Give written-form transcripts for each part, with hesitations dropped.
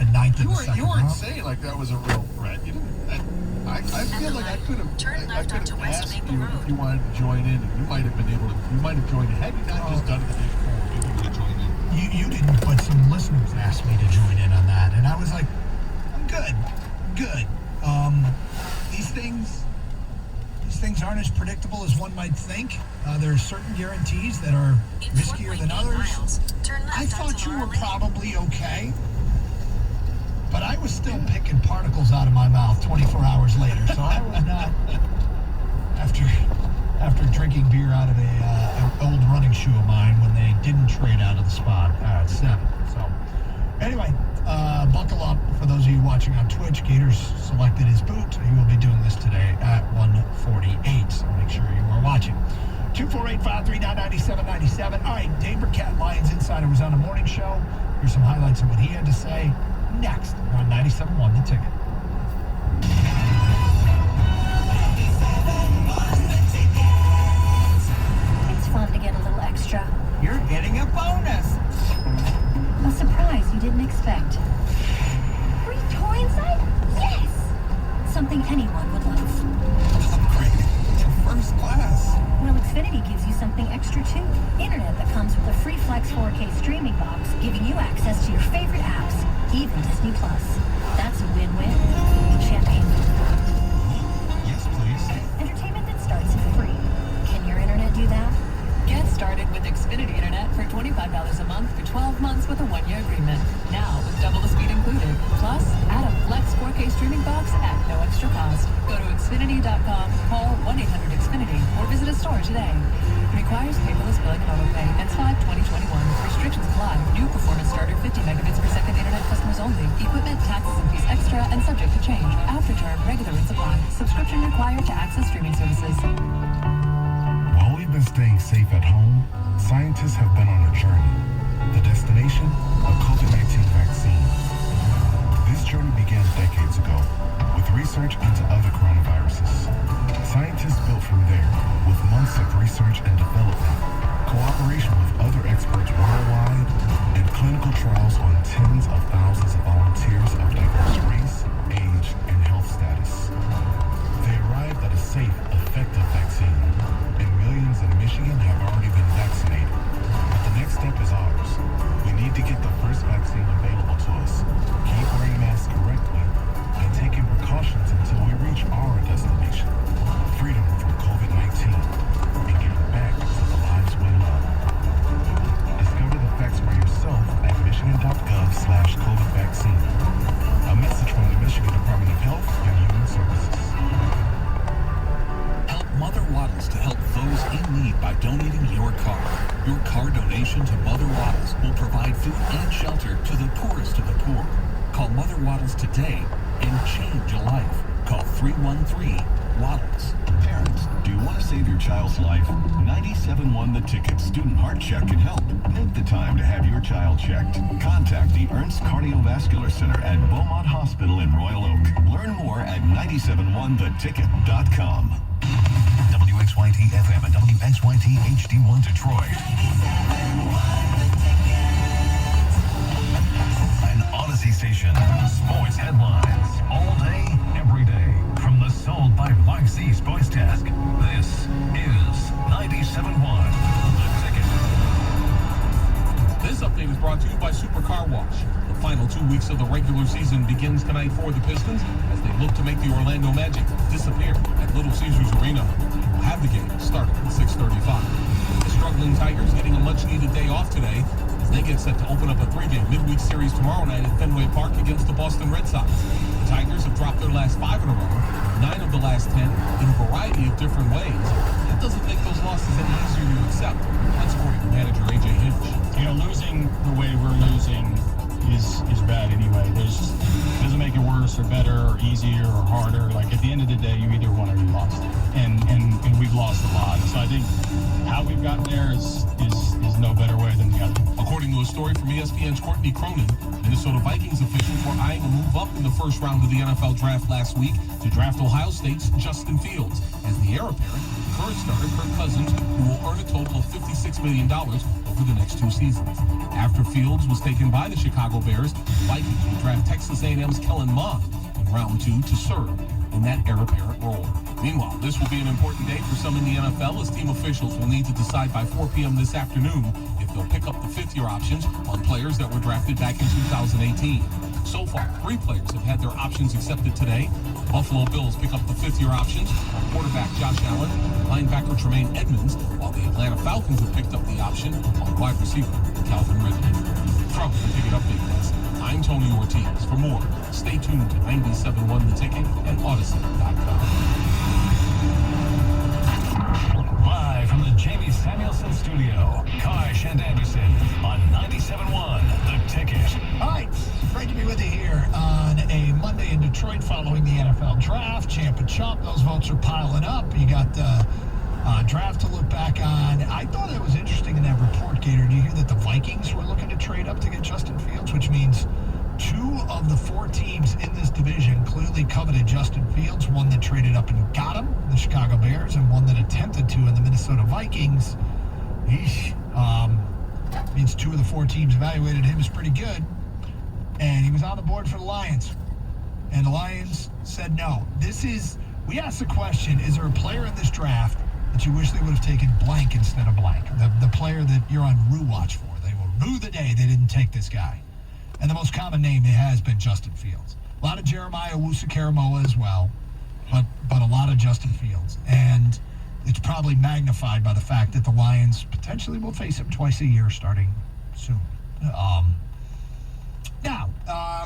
the ninth and the second You weren't round. saying like that was a real threat. You didn't. I feel like I could have asked you if you wanted to join in, and you might have been able to. You might have joined in. Had you not just done it the day before, maybe you would have joined in. You didn't, but some listeners asked me to join in on that, and I was like, I'm good. These things aren't as predictable as one might think. There are certain guarantees that are riskier than others. I thought you were probably okay, but I was still picking particles out of my mouth 24 hours later, so I was not, after drinking beer out of an old running shoe of mine when they didn't trade out of the spot at 7. So anyway, buckle up. For those of you watching on Twitch, Gators selected his boot. He will be doing this today at 1:48, so make sure you are watching. 248-539-9797. All right, Dave Burkett, Lions Insider, was on the morning show. Here's some highlights of what he had to say next on 97.1 The Ticket. It's fun to get a little extra. You're getting a bonus. A surprise you didn't expect. Free toy inside? Yes! Something anyone would love. Upgrade to first class. Well, Xfinity gives you something extra too. Internet that comes with a free Flex 4K streaming box, giving you access to your favorite apps, even Disney Plus. That's a win-win. Champagne. Yes, please. Entertainment that starts free. Can your internet do that? Get started with Xfinity Internet for $25 a month for 12 months with a 1-year agreement. Now with double the speed included. Plus, add a Flex 4K streaming box at no extra cost. Go to Xfinity.com, call 1-800-XFINITY, or visit a store today. Requires paperless billing and autopay. Ends 5/2021. Restrictions apply. New performance starter 50 megabits per second internet customers only. Equipment, taxes, and fees extra and subject to change. After term, regular rates apply. Subscription required to access streaming services. While we've been staying safe at home, scientists have been on a journey. The destination, a COVID-19 vaccine. This journey began decades ago with research into other coronaviruses. Scientists built from there with months of research and development, cooperation with other experts worldwide, and clinical trials on tens of thousands of volunteers of diverse race, age, and health status. They arrived at a safe, effective vaccine, and millions in Michigan have already been vaccinated. But the next step is ours. We need to get the first vaccine available to us, keep wearing masks correctly, and taking precautions until we reach our destination, freedom from COVID-19, and getting back to the lives we love. Discover the facts for yourself at michigan.gov/COVID vaccine. A message from the Michigan Department of Health and Human Services. Help Mother Waddles to help those in need by donating your car. Your car donation to Mother Waddles will provide food and shelter to the poorest of the poor. Call Mother Waddles today and change a life. Call 313-WADDLES. Parents, do you want to save your child's life? 97.1 The Ticket Student Heart Check can help. Make the time to have your child checked. Contact the Ernst Cardiovascular Center at Beaumont Hospital in Royal Oak. Learn more at 971theticket.com. WXYT FM and WXYT HD1 Detroit. An Odyssey station. Sports headlines. All day, every day. From the Sold by Mike C Sports Desk. This is 97.1 The Ticket. This update is brought to you by Super Car Wash. The final 2 weeks of the regular season begins tonight for the Pistons as they look to make the Orlando Magic disappear at Little Caesars Arena. We'll have the game starting at 6:35. The struggling Tigers getting a much-needed day off today as they get set to open up a 3-game midweek series tomorrow night at Fenway Park against the Boston Red Sox. The Tigers have dropped their last 5 in a row, 9 of the last 10 in a variety of different ways. That doesn't make those losses any easier to accept. That's according to manager A.J. Hinch. You know, losing the way we're losing is bad anyway. Doesn't make it worse or better or easier or harder. Like, at the end of the day, you either won or you lost. And we've lost a lot. So I think how we've gotten there is no better way than the other. According to a story from ESPN's Courtney Cronin, Minnesota Vikings officials were eyeing a move up in the first round of the NFL draft last week to draft Ohio State's Justin Fields as the heir apparent, current starter Kirk Cousins, who will earn a total of $56 million over over the next 2 seasons. After Fields was taken by the Chicago Bears, Vikings will draft Texas A&M's Kellen Mond in round 2 to serve in that heir apparent role. Meanwhile, this will be an important day for some in the NFL as team officials will need to decide by 4 p.m. this afternoon if they'll pick up the fifth-year options on players that were drafted back in 2018. So far, 3 players have had their options accepted today. Buffalo Bills pick up the fifth-year options on quarterback Josh Allen and linebacker Tremaine Edmonds, while the Atlanta Falcons have picked up the option on wide receiver Calvin Ridley. From the Ticket Update Desk, I'm Tony Ortiz. For more, stay tuned to 97.1 The Ticket and Odyssey.com. Live from the Jamie Samuelson Studio, Karsh and Anderson on 97.1 The Ticket. All right, great to be with you here on a Monday in Detroit following the NFL draft. Champ and Chump, those votes are piling up. You got the draft to look back on. I thought it was interesting in that report, Gator. Do you hear that the Vikings were looking to trade up to get Justin Fields, which means 2 of the 4 teams in this division clearly coveted Justin Fields. One that traded up and got him, the Chicago Bears, and one that attempted to in the Minnesota Vikings. Means 2 of the 4 teams evaluated him as pretty good. And he was on the board for the Lions. And the Lions said no. We asked the question, is there a player in this draft that you wish they would have taken blank instead of blank? The player that you're on Rue watch for. They will rue the day they didn't take this guy. And the most common name has been Justin Fields. A lot of Jeremiah Owusu-Koramoah as well, but a lot of Justin Fields. And it's probably magnified by the fact that the Lions potentially will face him twice a year starting soon. Now,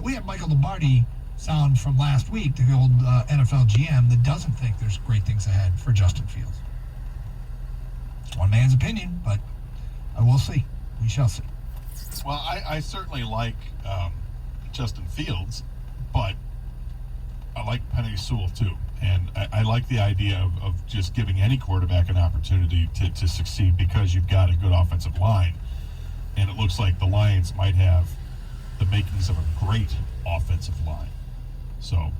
we have Michael Lombardi sound from last week, the old NFL GM, that doesn't think there's great things ahead for Justin Fields. It's one man's opinion, but we'll see. We shall see. Well, I certainly like Justin Fields, but I like Penei Sewell too. And I like the idea of just giving any quarterback an opportunity to succeed because you've got a good offensive line. And it looks like the Lions might have the makings of a great offensive line. So,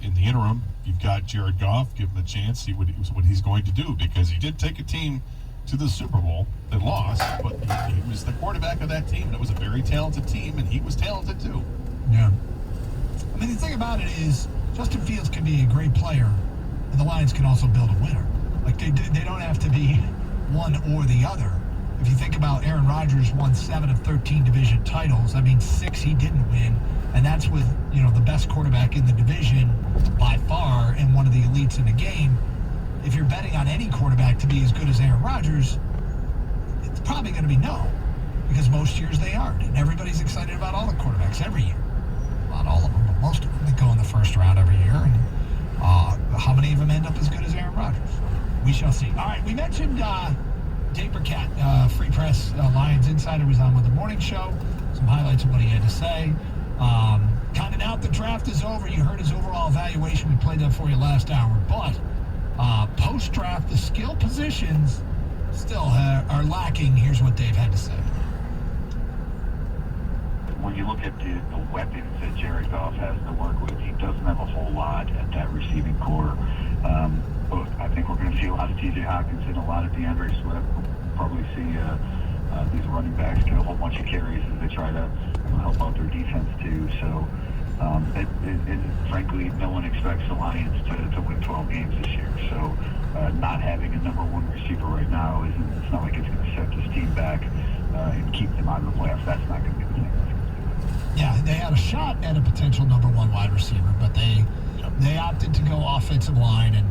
in the interim, you've got Jared Goff. Give him a chance, see what he's going to do, because he did take a team to the Super Bowl that lost, but he was the quarterback of that team, and it was a very talented team, and he was talented too. Yeah. I mean, the thing about it is, Justin Fields can be a great player, and the Lions can also build a winner. Like, they don't have to be one or the other. If you think about Aaron Rodgers won 7 of 13 division titles, I mean, 6 he didn't win, and that's with, the best quarterback in the division by far and one of the elites in the game. If you're betting on any quarterback to be as good as Aaron Rodgers, it's probably going to be no, because most years they aren't, and everybody's excited about all the quarterbacks every year. Not all of them, but most of them that go in the first round every year, and how many of them end up as good as Aaron Rodgers? We shall see. All right, we mentioned Dave Burkett, Free Press Lions Insider, was on with the morning show. Some highlights of what he had to say. Kind of now the draft is over. You heard his overall evaluation. We played that for you last hour. But post-draft, the skill positions still are lacking. Here's what Dave had to say. When you look at the weapons that Jared Goff has to work with, he doesn't have a whole lot at that receiving core. But I think we're going to see a lot of T.J. Hockenson, a lot of DeAndre Swift. We'll probably see these running backs get a whole bunch of carries as they try to help out their defense too. So, frankly, no one expects the Lions to win 12 games this year. So, not having a number 1 receiver right now it's not like it's going to set this team back and keep them out of the playoffs. That's not going to be the thing. Yeah, they had a shot at a potential number 1 wide receiver, but they opted to go offensive line, and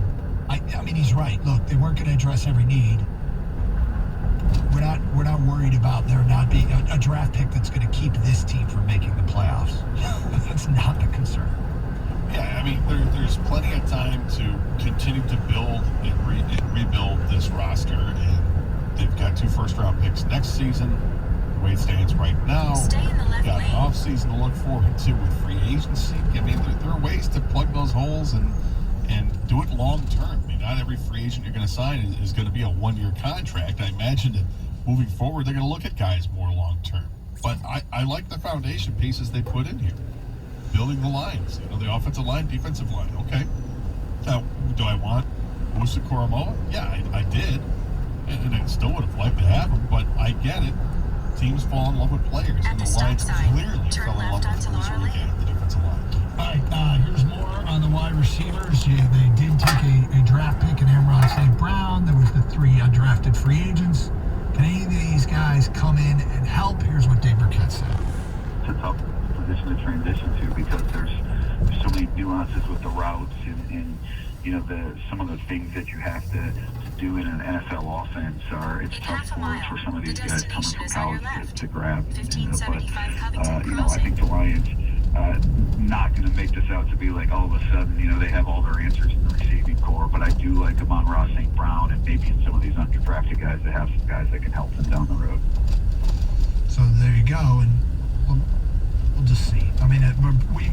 I mean, he's right. Look, they weren't going to address every need. We're not worried about there not being a draft pick that's going to keep this team from making the playoffs. That's not the concern. Yeah, I mean, there's plenty of time to continue to build and rebuild this roster, and they've got 2 first-round picks next season. The way it stands right now, they've got an off-season to look forward to with free agency. I mean, there are ways to plug those holes and do it long-term. I mean, not every free agent you're going to sign is going to be a 1-year contract. I imagine that moving forward, they're going to look at guys more long-term. But I like the foundation pieces they put in here. Building the lines, the offensive line, defensive line. Okay. Now, do I want Owusu-Koramoah? Yeah, I did. And I still would have liked to have him, but I get it. Teams fall in love with players, and the Lions clearly fell in love with Bruce Organ at the defensive line. All right, here's more on the wide receivers. Yeah, they did take a draft pick in Amon-Ra St. Brown. There was the 3 undrafted free agents. Can any of these guys come in and help? Here's what Dave Burkett said. It's a tough position to transition to because there's so many nuances with the routes and you know, some of the things that you have to do in an NFL offense it's tough for some of these guys coming from college to grab. But you know, I think the Lions not going to make this out to be like all of a sudden, you know, they have all their answers in the receiving core. But I do like Amon-Ra St. Brown and maybe in some of these undrafted guys that have some guys that can help them down the road. So there you go, and we'll just see. I mean,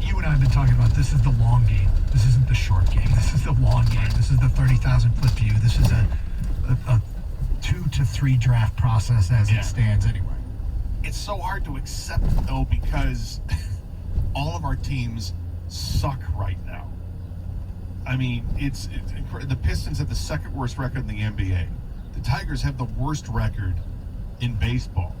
you and I have been talking about this is the long game. This isn't the short game. This is the long game. This is the 30,000-foot view. This is a 2 to 3 draft process as it stands anyway. It's so hard to accept, though, because all of our teams suck right now. I mean, it's the Pistons have the 2nd worst record in the NBA. The Tigers have the worst record in baseball.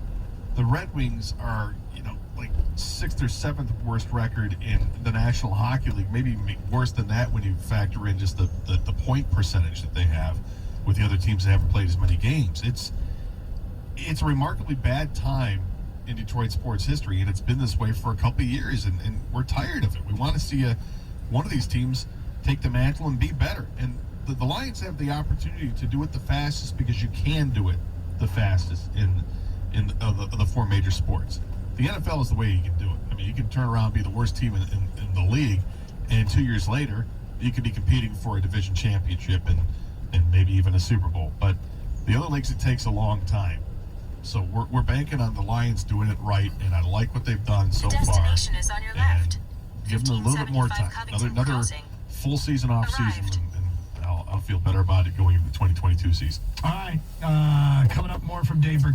The Red Wings are, you know, like 6th or 7th worst record in the National Hockey League, maybe worse than that when you factor in just the point percentage that they have with the other teams that haven't played as many games. It's a remarkably bad time in Detroit sports history, and it's been this way for a couple of years, and we're tired of it. We want to see one of these teams take the mantle and be better. And the Lions have the opportunity to do it the fastest because you can do it the fastest in the 4 major sports. The NFL is the way you can do it. I mean, you can turn around and be the worst team in the league, and 2 years later, you could be competing for a division championship and maybe even a Super Bowl. But the other leagues, it takes a long time. So we're banking on the Lions doing it right, and I like what they've done so far. Destination is on your left. Give them a little bit more time. Another full season, off season, and I'll feel better about it going into the 2022 season. All right, coming up more from Dave Burkett.